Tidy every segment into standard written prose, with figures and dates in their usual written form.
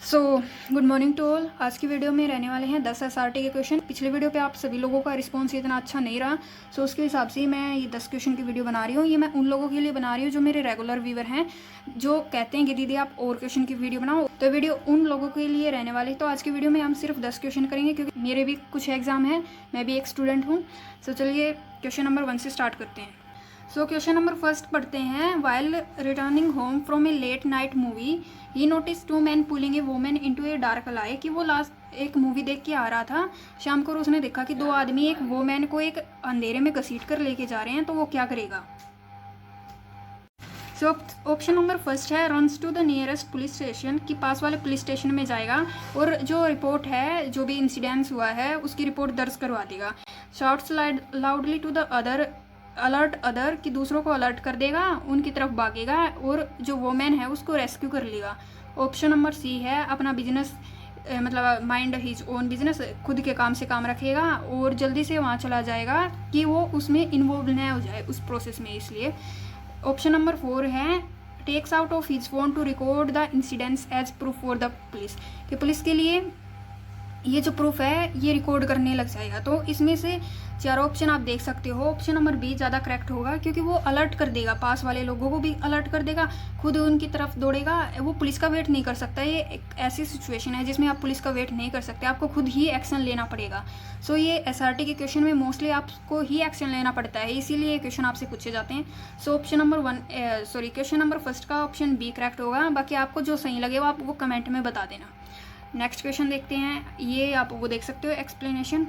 So good morning to all. आज की video में रहने वाले हैं 10 एसआरटी के क्वेश्चन। पिछले वीडियो पे आप सभी लोगों का रिस्पांस इतना अच्छा नहीं रहा, सो उसके हिसाब से मैं ये 10 क्वेश्चन की वीडियो बना रही हूँ। ये मैं उन लोगों के लिए बना रही हूँ जो मेरे रेगुलर व्यूवर हैं, जो कहते हैं कि दीदी आप और क्वेश्चन की वीडियो बनाओ। तो वीडियो उन लोगों के लिए रहने वाली। तो आज की वीडियो में हम सिर्फ 10 क्वेश्चन करेंगे क्योंकि मेरे भी कुछ एग्जाम है, मैं भी एक स्टूडेंट हूँ। सो चलिए क्वेश्चन नंबर 1 से स्टार्ट करते हैं। सो क्वेश्चन नंबर फर्स्ट पढ़ते हैं। While returning home from a late night movie he notice two man pulling a women into a dark alley. कि वो लास्ट एक मूवी देख के आ रहा था शाम को, उसने देखा कि दो आदमी एक वुमेन को एक अंधेरे में घसीट कर लेके जा रहे हैं, तो वो क्या करेगा। सो ऑप्शन नंबर फर्स्ट है runs to the nearest police station, कि पास वाले पुलिस स्टेशन में जाएगा और जो रिपोर्ट है, जो भी इंसिडेंस हुआ है उसकी रिपोर्ट दर्ज करवा देगा। Shouts loudly to the other alert other, कि दूसरों को अलर्ट कर देगा, उनकी तरफ भागेगा और जो वोमेन है उसको रेस्क्यू कर लेगा। ऑप्शन नंबर सी है अपना बिजनेस, मतलब माइंड हिज ओन बिजनेस, खुद के काम से काम रखेगा और जल्दी से वहाँ चला जाएगा कि वो उसमें इन्वॉल्व न हो जाए उस प्रोसेस में, इसलिए। ऑप्शन नंबर 4 है takes out of his phone to record the incidents as proof for the police, कि पुलिस के लिए ये जो प्रूफ है ये रिकॉर्ड करने लग जाएगा। तो इसमें से चारों ऑप्शन आप देख सकते हो। ऑप्शन नंबर बी ज़्यादा करेक्ट होगा क्योंकि वो अलर्ट कर देगा, पास वाले लोगों को भी अलर्ट कर देगा, खुद उनकी तरफ दौड़ेगा। वो पुलिस का वेट नहीं कर सकता। ये एक ऐसी सिचुएशन है जिसमें आप पुलिस का वेट नहीं कर सकते, आपको खुद ही एक्शन लेना पड़ेगा। सो ये एसआरटी के क्वेश्चन में मोस्टली आपको ही एक्शन लेना पड़ता है, इसीलिए ये क्वेश्चन आपसे पूछे जाते हैं। सो option number question number first का ऑप्शन बी करेक्ट होगा। बाकी आपको जो सही लगे वो आप वो कमेंट में बता देना। नेक्स्ट क्वेश्चन देखते हैं, ये आप वो देख सकते हो explanation.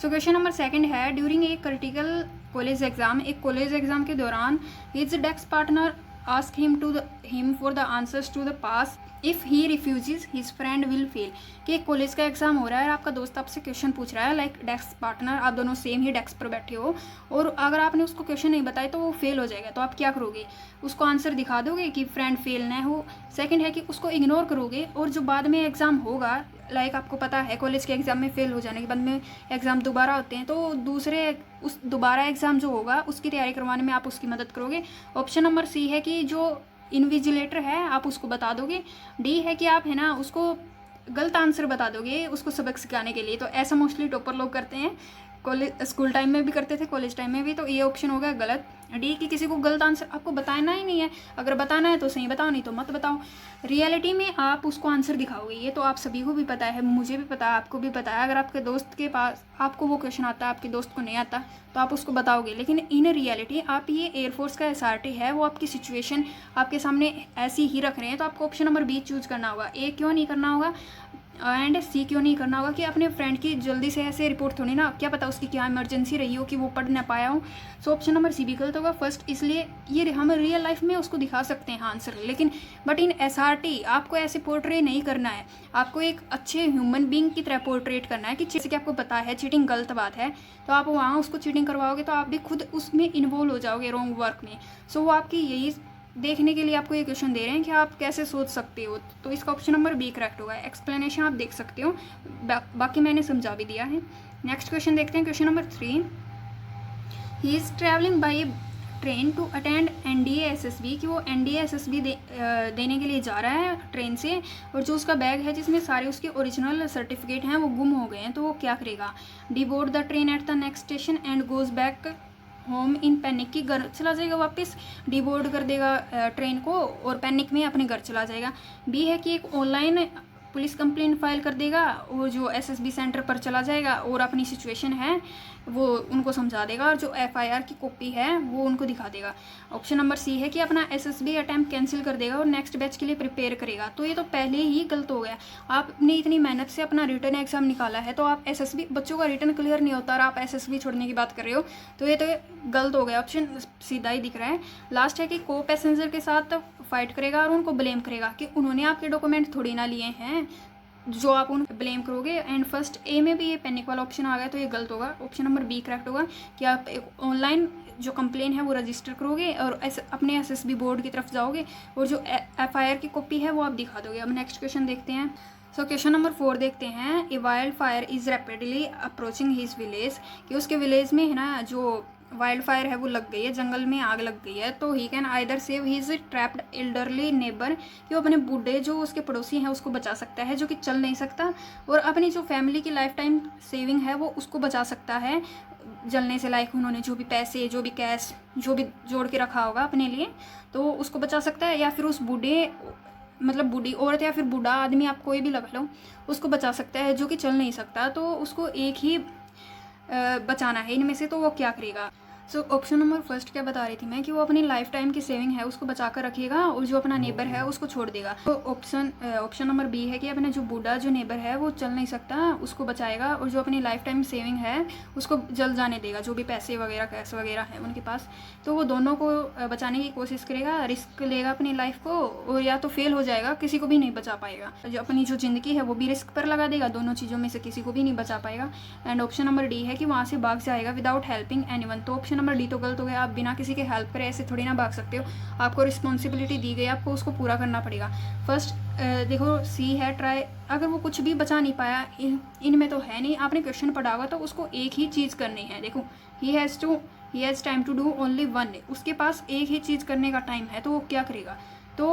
So question number second है during a critical college exam, एक कॉलेज एग्जाम के दौरान his desk partner ask him for the answers to the pass, if he refuses his friend will fail. कि एक कॉलेज का exam हो रहा है और आपका दोस्त आपसे क्वेश्चन पूछ रहा है, लाइक डेस्क पार्टनर, आप दोनों सेम ही डेस्क पर बैठे हो और अगर आपने उसको क्वेश्चन नहीं बताया तो वो फेल हो जाएगा। तो आप क्या करोगे, उसको आंसर दिखा दोगे कि फ्रेंड फेल ना हो। सेकंड है कि उसको इग्नोर करोगे और जो बाद में एग्ज़ाम होगा, लाइक आपको पता है कॉलेज के एग्ज़ाम में फेल हो जाने के बाद में एग्ज़ाम दोबारा होते हैं, तो दूसरे उस दोबारा एग्ज़ाम जो होगा उसकी तैयारी करवाने में आप उसकी मदद करोगे। ऑप्शन नंबर सी है कि जो इन्विजिलेटर है आप उसको बता दोगे। डी है कि आप है ना उसको गलत आंसर बता दोगे उसको सबक सिखाने के लिए। तो ऐसा मोस्टली टॉपर लोग करते हैं, कॉलेज स्कूल टाइम में भी करते थे, कॉलेज टाइम में भी। तो ये ऑप्शन होगा गलत, डी कि किसी को गलत आंसर आपको बताना ही नहीं है। अगर बताना है तो सही बताओ, नहीं तो मत बताओ। रियलिटी में आप उसको आंसर दिखाओगे, ये तो आप सभी को भी पता है, मुझे भी पता है, आपको भी पता है। अगर आपके दोस्त के पास आपको वो क्वेश्चन आता है, आपके दोस्त को नहीं आता, तो आप उसको बताओगे। लेकिन इन रियलिटी आप ये एयरफोर्स का एसआरटी है, वो आपकी सिचुएशन आपके सामने ऐसी ही रख रहे हैं, तो आपको ऑप्शन नंबर बी चूज करना होगा। ए क्यों नहीं करना होगा एंड सी क्यों नहीं करना होगा कि अपने फ्रेंड की जल्दी से ऐसे रिपोर्ट थोड़ी ना, क्या पता उसकी क्या इमरजेंसी रही हो कि वो पढ़ ना पाया हो। सो ऑप्शन नंबर सी भी गलत होगा फर्स्ट, इसलिए ये हम रियल लाइफ में उसको दिखा सकते हैं आंसर, लेकिन बट इन एसआरटी आपको ऐसे पोर्ट्रेट नहीं करना है। आपको एक अच्छे ह्यूमन बींग की तरह पोर्ट्रेट करना है कि जैसे कि आपको पता है चीटिंग गलत बात है, तो आप वहाँ उसको चीटिंग करवाओगे तो आप भी खुद उसमें इन्वॉल्व हो जाओगे रॉन्ग वर्क में। सो वो आपकी यही देखने के लिए आपको ये क्वेश्चन दे रहे हैं कि आप कैसे सोच सकते हो। तो इसका ऑप्शन नंबर बी करेक्ट होगा। एक्सप्लेनेशन आप देख सकते हो, बाकी मैंने समझा भी दिया है। नेक्स्ट क्वेश्चन देखते हैं, question number 3। He is travelling by train to attend NDA SSB, कि वो एनडीए एसएसबी देने के लिए जा रहा है ट्रेन से, और जो उसका बैग है जिसमें सारे उसके ओरिजिनल सर्टिफिकेट हैं वो गुम हो गए हैं, तो वो क्या करेगा। D board the train at the next station and goes back home in panic, की घर चला जाएगा वापस, डिबोर्ड कर देगा ट्रेन को और पैनिक में अपने घर चला जाएगा। बी है कि एक ऑनलाइन पुलिस कंप्लेंट फाइल कर देगा, वो जो एसएसबी सेंटर पर चला जाएगा और अपनी सिचुएशन है वो उनको समझा देगा और जो एफआईआर की कॉपी है वो उनको दिखा देगा। ऑप्शन नंबर सी है कि अपना एसएसबी अटैम्प्ट कैंसिल कर देगा और नेक्स्ट बैच के लिए प्रिपेयर करेगा। तो ये तो पहले ही गलत हो गया। आपने इतनी मेहनत से अपना रिटर्न एग्जाम निकाला है, तो आप एसएसबी, बच्चों का रिटर्न क्लियर नहीं होता और आप एसएसबी छोड़ने की बात कर रहे हो, तो ये तो गलत हो गया। ऑप्शन सीधा ही दिख रहा है। लास्ट है कि को पैसेंजर के साथ फाइट करेगा और उनको ब्लेम करेगा कि उन्होंने आपके डॉक्यूमेंट थोड़ी ना लिए हैं, जो आप उनको ब्लेम करोगे। एंड फर्स्ट ए में भी ये पैनिक वाला ऑप्शन आ गया, तो ये गलत होगा। ऑप्शन नंबर बी करेक्ट होगा कि आप एक ऑनलाइन जो कंप्लेन है वो रजिस्टर करोगे और अपने एसएसबी बोर्ड की तरफ जाओगे और जो एफआईआर की कॉपी है वो आप दिखा दोगे। अब नेक्स्ट क्वेश्चन देखते हैं। सो क्वेश्चन नंबर 4 देखते हैं। A wildfire is rapidly approaching his village, कि उसके विलेज में है ना जो वाइल्ड फायर है वो लग गई है, जंगल में आग लग गई है, तो he can either save his trapped elderly neighbour, कि वो अपने बूढ़े जो उसके पड़ोसी हैं उसको बचा सकता है जो कि चल नहीं सकता, और अपनी जो फैमिली की लाइफ टाइम सेविंग है वो उसको बचा सकता है जलने से, लाइक उन्होंने जो भी पैसे जो भी कैश जो भी जोड़ के रखा होगा अपने लिए तो उसको बचा सकता है, या फिर उस बूढ़े मतलब बूढ़ी औरत या फिर बूढ़ा आदमी आप कोई भी लगा लो उसको बचा सकता है जो कि चल नहीं सकता, तो उसको एक ही बचाना है इनमें से, तो वो क्या करेगा। सो ऑप्शन नंबर फर्स्ट क्या बता रही थी मैं कि वो अपनी लाइफ टाइम की सेविंग है उसको बचा कर रखेगा और जो अपना नेबर है उसको छोड़ देगा। तो ऑप्शन नंबर बी है कि अपने जो बूढ़ा जो नेबर है वो चल नहीं सकता उसको बचाएगा और जो अपनी लाइफ टाइम सेविंग है उसको जल जाने देगा, जो भी पैसे वगैरह कैश वगैरह है उनके पास, तो वो दोनों को बचाने की कोशिश करेगा, रिस्क लेगा अपनी लाइफ को, और या तो फेल हो जाएगा, किसी को भी नहीं बचा पाएगा। जो अपनी जो ज़िंदगी है वो भी रिस्क पर लगा देगा, दोनों चीज़ों में से किसी को भी नहीं बचा पाएगा। एंड ऑप्शन नंबर डी है कि वहाँ से भाग जाएगा विदाउट हेल्पिंग एनीवन। तो ऑप्शन नंबर डी तो गलत हो गया, आप बिना किसी के हेल्प करे ऐसे थोड़ी ना भाग सकते हो, आपको रिस्पॉन्सिबिलिटी दी गई, आपको उसको पूरा करना पड़ेगा। फर्स्ट देखो सी है ट्राई, अगर वो कुछ भी बचा नहीं पाया इनमें तो है नहीं, आपने क्वेश्चन पढ़ा होगा तो उसको एक ही चीज़ करनी है। देखो he has time to do only one, उसके पास एक ही चीज़ करने का टाइम है, तो वो क्या करेगा। तो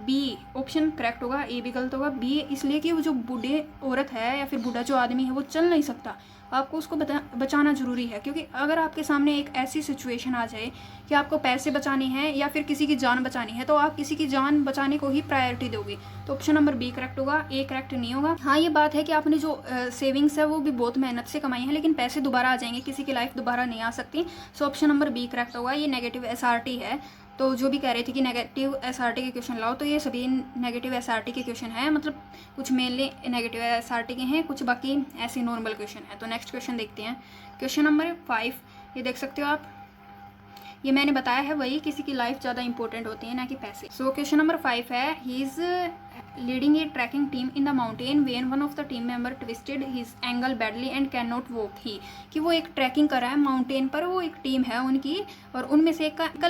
बी ऑप्शन करेक्ट होगा, ए भी गलत होगा। बी इसलिए कि वो जो बूढ़े औरत है या फिर बूढ़ा जो आदमी है वो चल नहीं सकता, आपको उसको बचाना ज़रूरी है, क्योंकि अगर आपके सामने एक ऐसी सिचुएशन आ जाए कि आपको पैसे बचाने हैं या फिर किसी की जान बचानी है तो आप किसी की जान बचाने को ही प्रायोरिटी दोगे, तो ऑप्शन नंबर बी करेक्ट होगा, ए करेक्ट नहीं होगा। हाँ ये बात है कि आपने जो सेविंग्स है वो भी बहुत मेहनत से कमाई है, लेकिन पैसे दोबारा आ जाएंगे, किसी की लाइफ दोबारा नहीं आ सकती, so option number B correct होगा। ये नेगेटिव एसआरटी है, तो जो भी कह रहे थे कि नेगेटिव एसआरटी के क्वेश्चन लाओ, तो ये सभी नेगेटिव एसआरटी के क्वेश्चन हैं, मतलब कुछ मेनली नेगेटिव एसआरटी के हैं, कुछ बाकी ऐसे नॉर्मल क्वेश्चन हैं। तो नेक्स्ट क्वेश्चन देखते हैं, क्वेश्चन नंबर 5, ये देख सकते हो आप, ये मैंने बताया है वही, किसी की लाइफ ज़्यादा इंपॉर्टेंट होती है ना कि पैसे। सो क्वेश्चन नंबर 5 है, he is leading a trekking team in the mountain when one of the team member twisted his ankle badly and can not walk he, कि वो एक ट्रैकिंग कर रहा है माउंटेन पर, वो एक टीम है उनकी और उनमें से एक का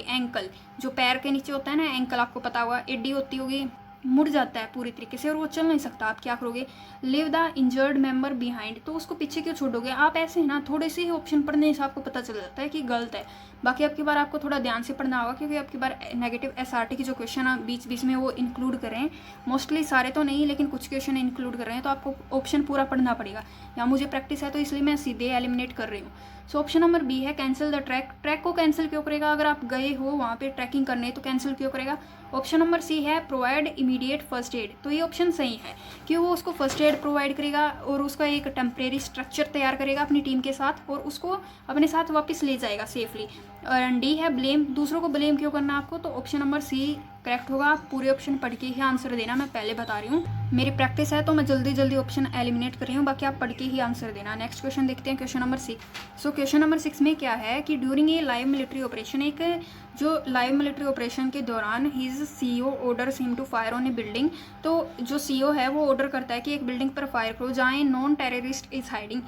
एंकल जो पैर के नीचे होता है ना, एंकल आपको पता होगा, एडी होती होगी, मुड़ जाता है पूरी तरीके से और वो चल नहीं सकता, आप क्या करोगे। Live the injured member behind, तो उसको पीछे क्यों छोड़ोगे आप, ऐसे है ना थोड़े से ही ऑप्शन पढ़ने से आपको पता चल जाता है कि गलत है। बाकी आपकी बार आपको थोड़ा ध्यान से पढ़ना होगा, क्योंकि आपकी बार नेगेटिव एसआरटी की जो क्वेश्चन है बीच बीच में वो इंक्लूड कर रहे हैं, मोस्टली सारे तो नहीं लेकिन कुछ क्वेश्चन इंक्लूड कर रहे हैं, तो आपको ऑप्शन पूरा पढ़ना पड़ेगा। यहाँ मुझे प्रैक्टिस है तो इसलिए मैं सीधे एलिमिनेट कर रही हूँ। सो ऑप्शन नंबर बी है कैंसिल द ट्रैक को कैंसिल क्यों करेगा, अगर आप गए हो वहाँ पे ट्रैकिंग करने तो कैंसिल क्यों करेगा। ऑप्शन नंबर सी है प्रोवाइड इमीडिएट फर्स्ट एड, तो ये ऑप्शन सही है कि वो उसको फर्स्ट एड प्रोवाइड करेगा और उसका एक टेम्परेरी स्ट्रक्चर तैयार करेगा अपनी टीम के साथ और उसको अपने साथ वापस ले जाएगा सेफली। और डी है ब्लेम, दूसरों को ब्लेम क्यों करना आपको, तो ऑप्शन नंबर सी करेक्ट होगा। आप पूरे ऑप्शन पढ़ के ही आंसर देना, मैं पहले बता रही हूँ, मेरी प्रैक्टिस है तो मैं जल्दी जल्दी ऑप्शन एलिमिनेट कर रही हूँ, बाकी आप पढ़ के ही आंसर देना। नेक्स्ट क्वेश्चन देखते हैं, question number 6। So question number 6 में क्या है कि during a live military operation, एक जो लाइव मिलिट्री ऑपरेशन के दौरान his CEO orders him to fire on a building, तो जो सीईओ है वो ऑर्डर करता है कि एक बिल्डिंग पर फायर करो जहाँ नॉन टेररिस्ट इज हाइडिंग,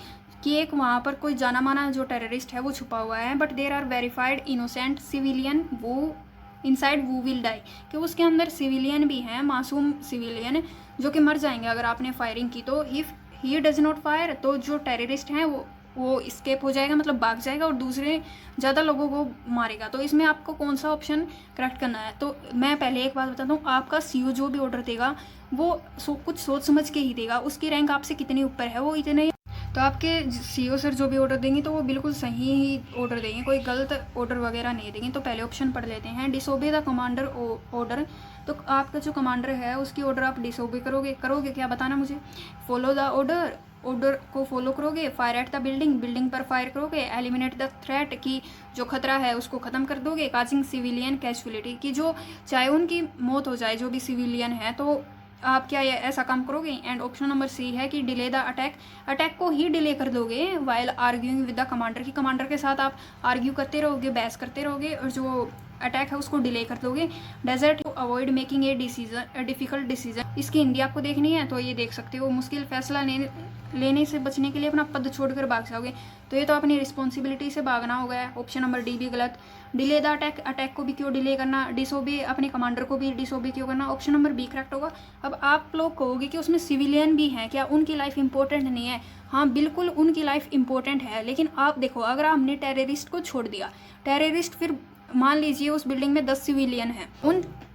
कि एक वहाँ पर कोई जाना माना जो टेररिस्ट है वो छुपा हुआ है, but there are verified innocent civilian वो इनसाइड वो विल डाई, कि उसके अंदर सिविलियन भी हैं, मासूम सिविलियन जो कि मर जाएंगे अगर आपने फायरिंग की तो। ही डज नॉट फायर, तो जो टेररिस्ट हैं वो स्केप हो जाएगा, मतलब भाग जाएगा और दूसरे ज़्यादा लोगों को मारेगा। तो इसमें आपको कौन सा ऑप्शन करेक्ट करना है। तो मैं पहले एक बात बताता हूँ, आपका सीईओ जो भी ऑर्डर देगा वो कुछ सोच समझ के ही देगा, उसकी रैंक आपसे कितनी ऊपर है वो इतने, तो आपके सीईओ सर जो भी ऑर्डर देंगे तो वो बिल्कुल सही ही ऑर्डर देंगे, कोई गलत ऑर्डर वगैरह नहीं देंगे। तो पहले ऑप्शन पढ़ लेते हैं, डिसोबे द कमांडर ऑर्डर, तो आपका जो कमांडर है उसकी ऑर्डर आप डिसोबे करोगे क्या बताना मुझे। फॉलो द ऑर्डर को फॉलो करोगे, फायर एट द बिल्डिंग पर फायर करोगे, एलिमिनेट द थ्रेट की जो खतरा है उसको ख़त्म कर दोगे, काजिंग सिविलियन कैजुअलिटी की जो चाहे उनकी मौत हो जाए जो भी सिविलियन है तो आप क्या ऐसा काम करोगे। एंड ऑप्शन नंबर सी है कि डिले द अटैक को ही डिले कर दोगे while arguing with the commander, की कमांडर के साथ आप आर्ग्यू करते रहोगे, बहस करते रहोगे और जो अटैक है उसको डिले कर दोगे। Desert to avoid making a difficult decision. इसकी हिंदी आपको देखनी है तो ये देख सकते हो, मुश्किल फैसला लेने से बचने के लिए अपना पद छोड़कर भाग जाओगे। तो ये तो अपनी रिस्पॉन्सिबिलिटी से भागना हो गया। ऑप्शन नंबर डी भी गलत। डिले द अटैक, अटैक को भी क्यों डिले करना, डिसोबे अपने कमांडर को भी डिसोबे क्यों करना, ऑप्शन नंबर बी करेक्ट होगा। अब आप लोग कहोगे कि उसमें सिविलियन भी हैं, क्या उनकी लाइफ इंपॉर्टेंट नहीं है? हाँ बिल्कुल उनकी लाइफ इंपॉर्टेंट है, लेकिन आप देखो अगर हमने टेररिस्ट को छोड़ दिया, टेररिस्ट फिर मान लीजिए उस बिल्डिंग में 10 सिविलियन हैं,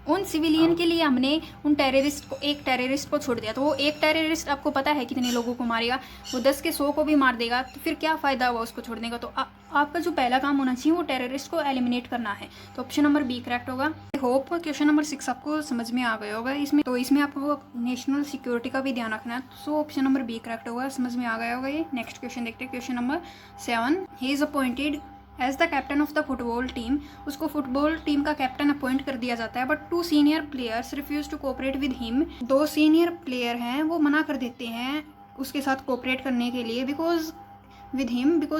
उन सिविलियन के लिए हमने एक टेररिस्ट को छोड़ दिया, तो वो एक टेररिस्ट आपको पता है कितने लोगों को मारेगा, वो 10 के 100 को भी मार देगा, तो फिर क्या फ़ायदा हुआ उसको छोड़ने का। तो आपका जो पहला काम होना चाहिए वो टेररिस्ट को एलिमिनेट करना है। तो ऑप्शन नंबर बी करेक्ट होगा। आई होप क्वेश्चन नंबर 6 आपको समझ में आ गया होगा। इसमें आपको नेशनल सिक्योरिटी का भी ध्यान रखना है। So option number B correct होगा, समझ में आ गया होगा ये। नेक्स्ट क्वेश्चन देखते हैं, question number 7। He is appointed as the captain of the football team. उसको फुटबॉल टीम का कैप्टन अपॉइंट कर दिया जाता है, but 2 senior players refuse to cooperate with him. 2 senior player हैं वो मना कर देते हैं उसके साथ कोऑपरेट करने के लिए, because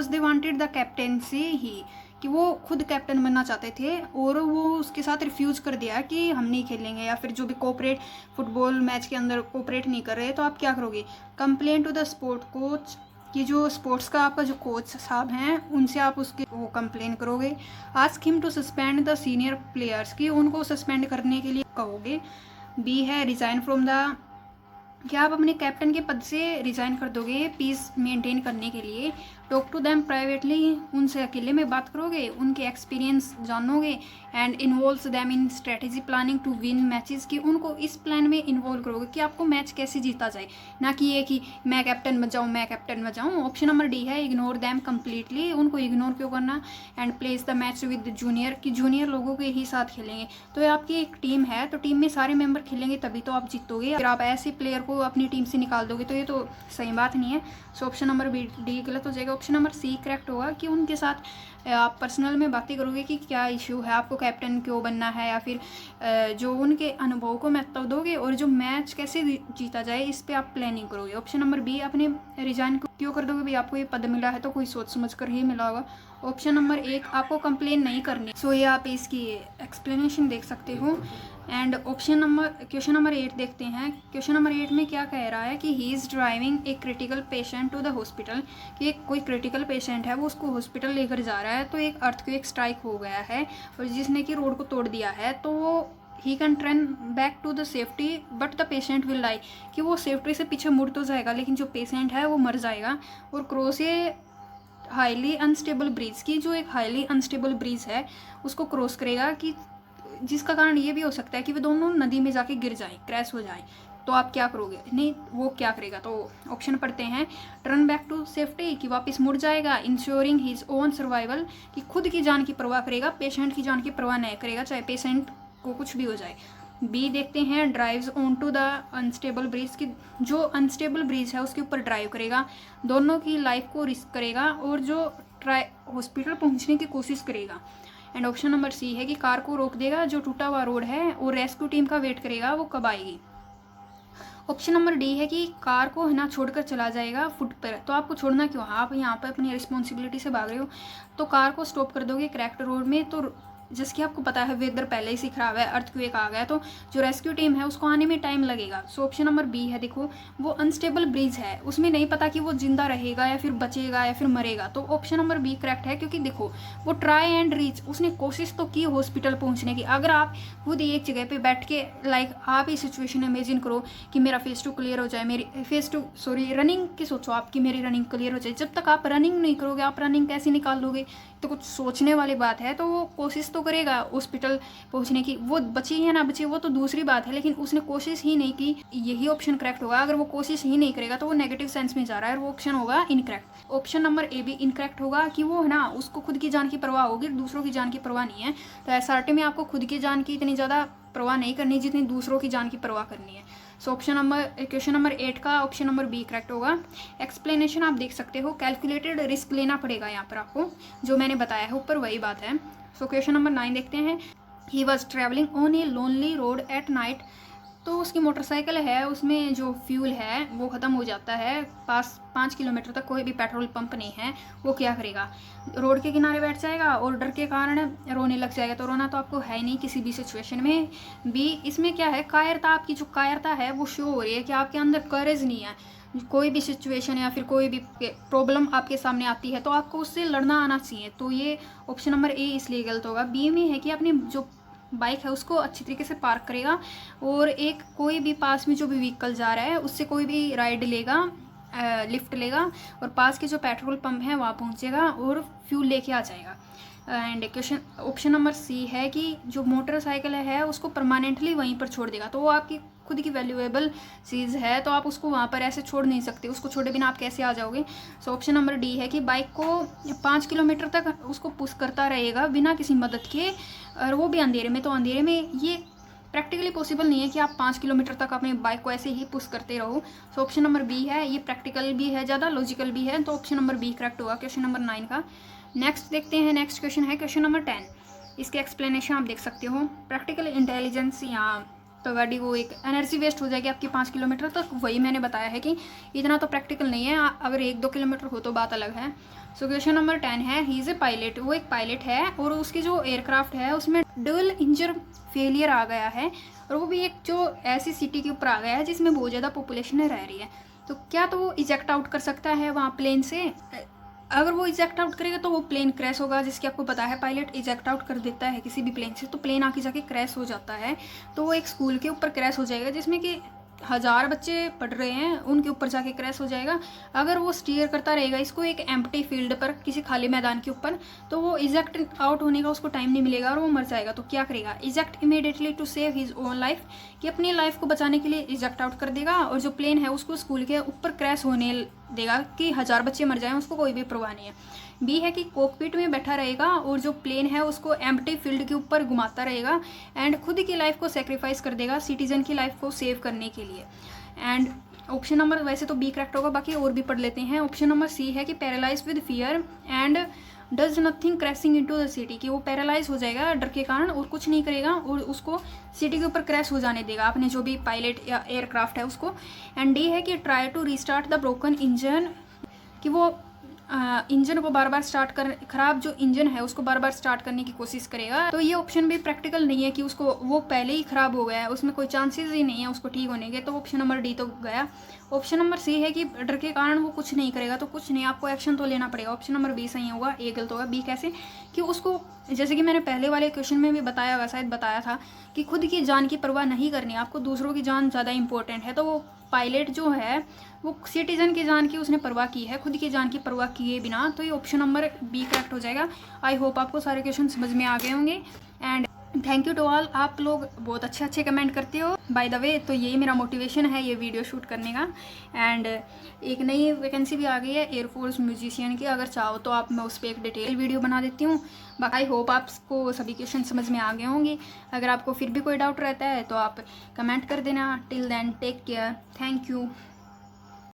they wanted the captaincy he, कि वो खुद कैप्टन बनना चाहते थे और वो उसके साथ रिफ्यूज़ कर दिया कि हम नहीं खेलेंगे, या फिर जो भी कोऑपरेट फुटबॉल मैच के अंदर कोऑपरेट नहीं कर रहे। तो आप क्या करोगे? Complaint to the sport coach, कि जो स्पोर्ट्स का आपका जो कोच साहब हैं उनसे आप उसके वो कंप्लेन करोगे। Ask him to suspend the senior players, कि उनको सस्पेंड करने के लिए कहोगे। बी है रिज़ाइन फ्रॉम द, क्या आप अपने कैप्टन के पद से रिज़ाइन कर दोगे पीस मेंटेन करने के लिए। टॉक टू दैम प्राइवेटली, उनसे अकेले में बात करोगे, उनके एक्सपीरियंस जानोगे। And involves them in strategy planning to win matches, कि उनको इस प्लान में इन्वॉल्व करोगे कि आपको मैच कैसे जीता जाए, ना कि ये कि मैं कैप्टन बन जाऊँ। ऑप्शन नंबर डी है इग्नोर दैम कम्प्लीटली, उनको इग्नोर क्यों करना। And place the match with junior, कि जूनियर लोगों के ही साथ खेलेंगे। तो आपकी एक टीम है तो टीम में सारे मेंबर खेलेंगे तभी तो आप जीतोगे, अगर आप ऐसे प्लेयर को अपनी टीम से निकाल दोगे तो ये तो सही बात नहीं है। So option number B D गलत हो जाएगा। ऑप्शन नंबर सी करेक्ट होगा, कि उनके साथ आप पर्सनल में बातें करोगे कि क्या इशू है, आपको कैप्टन क्यों बनना है, या फिर जो उनके अनुभव को महत्व दोगे और जो मैच कैसे जीता जाए इस पे आप प्लानिंग करोगे। ऑप्शन नंबर बी अपने रिजाइन क्यों कर दोगे? भाई आपको ये पद मिला है तो कोई सोच समझ कर ही मिला होगा। ऑप्शन नंबर 1 आपको कंप्लेन नहीं करनी। सो ये आप इसकी एक्सप्लेनेशन देख सकते हो। एंड क्वेश्चन नंबर 8 देखते हैं। क्वेश्चन नंबर 8 में क्या कह रहा है कि he is driving a critical patient to the hospital, कि कोई क्रिटिकल पेशेंट है वो उसको हॉस्पिटल लेकर जा रहा है, तो एक अर्थक्वेक स्ट्राइक हो गया है और जिसने कि रोड को तोड़ दिया है, तो वो he can turn back to the safety but the patient will die, कि वो सेफ्टी से पीछे मुड़ तो जाएगा लेकिन जो पेशेंट है वो मर जाएगा। और क्रॉस ये हाईली अनस्टेबल ब्रिज, की जो एक हाईली अनस्टेबल ब्रिज है उसको क्रॉस करेगा, कि जिसका कारण ये भी हो सकता है कि वे दोनों नदी में जाके गिर जाएं, क्रैश हो जाएं। तो आप क्या करोगे? नहीं, वो क्या करेगा? तो ऑप्शन पढ़ते हैं। टर्न बैक टू सेफ्टी, कि वापस मुड़ जाएगा। इंश्योरिंग हिज ओन सर्वाइवल, कि खुद की जान की परवाह करेगा, पेशेंट की जान की परवाह नहीं करेगा, चाहे पेशेंट को कुछ भी हो जाए। बी देखते हैं। Drives on to the unstable bridge, की जो अनस्टेबल ब्रिज है उसके ऊपर ड्राइव करेगा, दोनों की लाइफ को रिस्क करेगा और जो हॉस्पिटल पहुंचने की कोशिश करेगा। एंड ऑप्शन नंबर सी है कि कार को रोक देगा जो टूटा हुआ रोड है और रेस्क्यू टीम का वेट करेगा वो कब आएगी। ऑप्शन नंबर डी है कि कार को है ना छोड़कर चला जाएगा फुट पर। तो आपको छोड़ना क्यों? आप यहाँ पर अपनी रिस्पॉन्सिबिलिटी से भाग रहे हो, तो कार को स्टॉप कर दोगे क्रैक्ड रोड में, तो जिसकी आपको पता है वेदर पहले ही से खराब है, अर्थक्वेक आ गया, तो जो रेस्क्यू टीम है उसको आने में टाइम लगेगा। सो ऑप्शन नंबर बी है। देखो वो अनस्टेबल ब्रिज है, उसमें नहीं पता कि वो जिंदा रहेगा या फिर बचेगा या फिर मरेगा, तो ऑप्शन नंबर बी करेक्ट है। क्योंकि देखो वो ट्राई एंड रीच, उसने कोशिश तो की हॉस्पिटल पहुंचने की। अगर आप खुद एक जगह पे बैठ के आप ये सिचुएशन इमेजिन करो कि मेरा फेस टू क्लियर हो जाए, मेरी रनिंग की सोचो आपकी मेरी रनिंग क्लियर हो जाए। जब तक आप रनिंग नहीं करोगे आप रनिंग कैसे निकाल लोगे? तो कुछ सोचने वाली बात है। तो वो कोशिश तो करेगा हॉस्पिटल पहुंचने की, वो बची है ना बची वो तो दूसरी बात है, लेकिन उसने कोशिश ही नहीं की। यही ऑप्शन करेक्ट होगा। अगर वो कोशिश ही नहीं करेगा तो वो नेगेटिव सेंस में जा रहा है, वो ऑप्शन होगा इनकरेक्ट। ऑप्शन नंबर ए भी इनकरेक्ट होगा, कि वो है ना उसको खुद की जान की परवाह होगी, दूसरों की जान की परवाह नहीं है। तो एसआरटी में आपको खुद की जान की इतनी ज़्यादा परवाह नहीं करनी जितनी दूसरों की जान की परवाह करनी है। सो क्वेश्चन नंबर 8 का ऑप्शन नंबर बी करेक्ट होगा। एक्सप्लेनेशन आप देख सकते हो, कैलकुलेटेड रिस्क लेना पड़ेगा यहाँ पर आपको, जो मैंने बताया है ऊपर वही बात है। सो क्वेश्चन नंबर 9 देखते हैं। He was travelling on a lonely road at night, तो उसकी मोटरसाइकिल है, उसमें जो फ्यूल है वो ख़त्म हो जाता है, पास 5 किलोमीटर तक कोई भी पेट्रोल पंप नहीं है। वो क्या करेगा, रोड के किनारे बैठ जाएगा और डर के कारण रोने लग जाएगा। तो रोना तो आपको है ही नहीं किसी भी सिचुएशन में। बी, इसमें क्या है, कायरता, आपकी जो कायरता है वो शो हो रही है कि आपके अंदर करेज नहीं है। कोई भी सिचुएशन या फिर कोई भी प्रॉब्लम आपके सामने आती है तो आपको उससे लड़ना आना चाहिए। तो ये ऑप्शन नंबर ए इसलिए गलत होगा। बी में है कि अपनी जो बाइक है उसको अच्छी तरीके से पार्क करेगा और एक कोई भी पास में जो भी व्हीकल जा रहा है उससे कोई भी राइड लेगा, लिफ्ट लेगा और पास के जो पेट्रोल पंप है वहाँ पहुँचेगा और फ्यूल लेके आ जाएगा। And question option number C है कि जो मोटरसाइकिल है उसको परमानेंटली वहीं पर छोड़ देगा। तो वो आपकी खुद की वैल्यूएबल चीज़ है, तो आप उसको वहाँ पर ऐसे छोड़ नहीं सकते। उसको छोड़े बिना आप कैसे आ जाओगे। सो ऑप्शन नंबर डी है कि बाइक को 5 किलोमीटर तक उसको पुश करता रहेगा बिना किसी मदद के, और वो भी अंधेरे में। तो अंधेरे में ये प्रैक्टिकली पॉसिबल नहीं है कि आप 5 किलोमीटर तक अपनी बाइक को ऐसे ही पुश करते रहो। सो ऑप्शन नंबर बी है, ये प्रैक्टिकल भी है, ज़्यादा लॉजिकल भी है। तो ऑप्शन नंबर बी करेक्ट होगा क्वेश्चन नंबर 9 का। नेक्स्ट देखते हैं, नेक्स्ट क्वेश्चन है क्वेश्चन नंबर 10। इसके एक्सप्लेनेशन आप देख सकते हो। प्रैक्टिकल इंटेलिजेंस, यहाँ तो गाड़ी वो एक एनर्जी वेस्ट हो जाएगी आपकी 5 किलोमीटर तक। वही मैंने बताया है कि इतना तो प्रैक्टिकल नहीं है, अगर 1-2 किलोमीटर हो तो बात अलग है। सो क्वेश्चन नंबर 10 है, ही इज़ ए पायलट। वो एक पायलट है और उसकी जो एयरक्राफ्ट है उसमें ड्यूल इंजन फेलियर आ गया है, और वो भी एक जो ऐसी सिटी के ऊपर आ गया है जिसमें बहुत ज़्यादा पॉपुलेशन रह रही है। तो क्या तो वो इजेक्ट आउट कर सकता है वहाँ प्लेन से? अगर वो इजेक्ट आउट करेगा तो वो प्लेन क्रैश होगा, जिसकी आपको पता है पायलट इजेक्ट आउट कर देता है किसी भी प्लेन से तो प्लेन आके जाके क्रैश हो जाता है। तो वो एक स्कूल के ऊपर क्रैश हो जाएगा जिसमें कि 1000 बच्चे पढ़ रहे हैं, उनके ऊपर जाके क्रैश हो जाएगा। अगर वो स्टीयर करता रहेगा इसको एक एम्प्टी फील्ड पर, किसी खाली मैदान के ऊपर, तो वो इजेक्ट आउट होने का उसको टाइम नहीं मिलेगा और वो मर जाएगा। तो क्या करेगा, eject immediately to save his own life, कि अपनी लाइफ को बचाने के लिए इजेक्ट आउट कर देगा और जो प्लेन है उसको स्कूल के ऊपर क्रैश होने देगा कि 1000 बच्चे मर जाएं, उसको कोई भी परवाह नहीं है। बी है कि कॉकपिट में बैठा रहेगा और जो प्लेन है उसको एम्प्टी फील्ड के ऊपर घुमाता रहेगा एंड खुद की लाइफ को सेक्रीफाइस कर देगा सिटीजन की लाइफ को सेव करने के लिए। एंड ऑप्शन नंबर, वैसे तो बी करेक्ट होगा, बाकी और भी पढ़ लेते हैं। ऑप्शन नंबर सी है कि paralyse with fear and does nothing crashing into the city, कि वो पैरालाइज हो जाएगा डर के कारण और कुछ नहीं करेगा और उसको सिटी के ऊपर क्रैश हो जाने देगा अपने जो भी पायलट या एयरक्राफ्ट है उसको। एंड डी है कि try to restart the broken engine, कि वो इंजन को बार बार स्टार्ट कर, खराब जो इंजन है उसको बार बार स्टार्ट करने की कोशिश करेगा। तो ये ऑप्शन भी प्रैक्टिकल नहीं है कि उसको वो पहले ही खराब हो गया है, उसमें कोई चांसेस ही नहीं है उसको ठीक होने के। तो ऑप्शन नंबर डी तो गया। ऑप्शन नंबर सी है कि डर के कारण वो कुछ नहीं करेगा, तो कुछ नहीं, आपको एक्शन तो लेना पड़ेगा। ऑप्शन नंबर बी सही होगा, ए गलत होगा। बी कैसे, कि उसको, जैसे कि मैंने पहले वाले क्वेश्चन में भी बताया हुआ, शायद बताया था कि खुद की जान की परवाह नहीं करनी, आपको दूसरों की जान ज़्यादा इंपॉर्टेंट है। तो वो पायलट जो है वो सिटीजन की जान की उसने परवाह की है, खुद की जान की परवाह किए बिना। तो ये ऑप्शन नंबर बी करेक्ट हो जाएगा। आई होप आपको सारे क्वेश्चन समझ में आ गए होंगे। And thank you to all, आप लोग बहुत अच्छे कमेंट करते हो बाय द वे, तो यही मेरा मोटिवेशन है ये वीडियो शूट करने का। एंड एक नई वैकेंसी भी आ गई है एयरफोर्स म्यूजिशियन की, अगर चाहो तो आप मैं उस पर एक डिटेल वीडियो बना देती हूँ। बाकी आई होप आपको सभी क्वेश्चन समझ में आ गए होंगे। अगर आपको फिर भी कोई डाउट रहता है तो आप कमेंट कर देना। Till then take care, thank you.